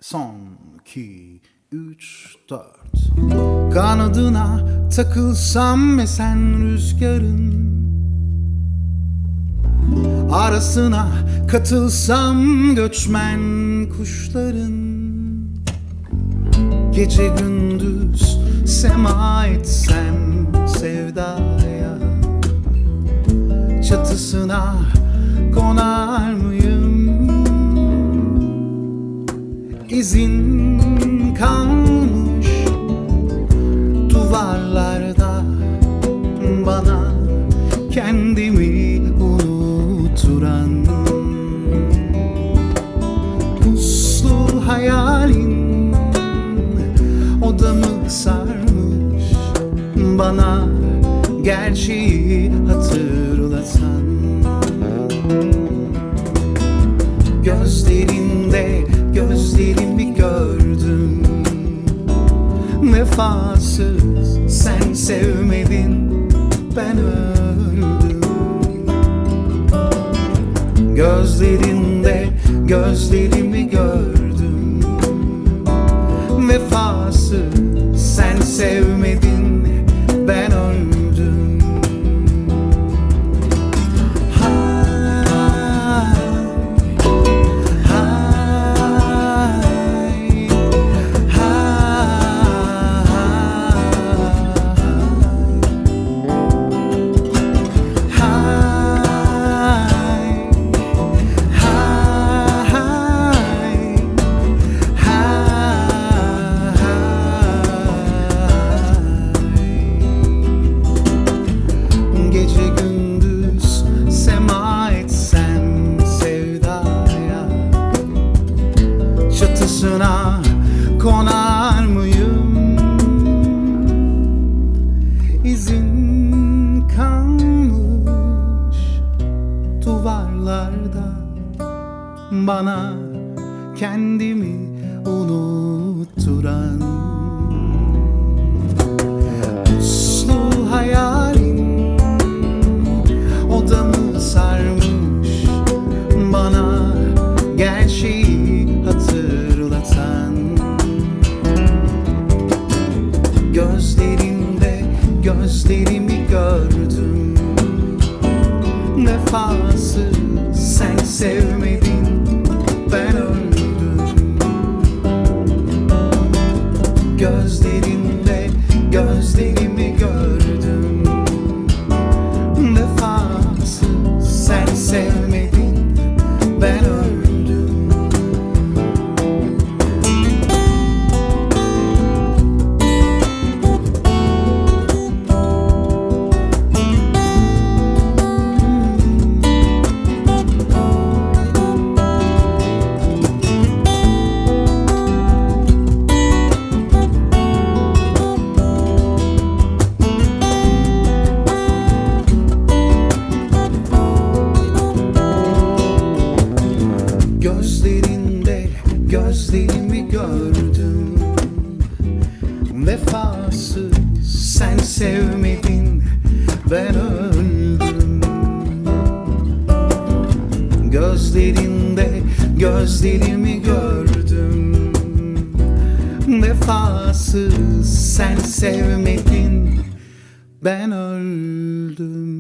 Son 2, 3, 4. Kanadına takılsam esen rüzgârın, arasına katılsam göçmen kuşların. Gece gündüz Sema etsem sevdaya, çatısına konar mıyım? İzin kalmış duvarlarda, bana kendimi unutturan. Puslu hayalin odamı sarmış, bana gerçeği hatırlatan. Gözlerinde gözlerimi gördüm, vefasız sen sevmedin, ben öldüm. Gözlerinde gözlerimi gördüm, vefasız sen sevmedin, ben öldüm. Çatısına konar mıyım? İzin kalmış duvarlarda, bana kendimi unutturan. Puslu hayalin odamı sarmış, bana gerçeği hatırlatan. Gözlerinde gözlerimi gördüm, vefasız sen sevmedin, ben öldüm. Gözlerinde gözlerimi gördüm, vefasız sen sevmedin, ben öldüm. Gözlerinde gözlerimi gördüm, vefasız sen sevmedin, ben öldüm. Gözlerinde gözlerimi gördüm, vefasız sen sevmedin, ben öldüm.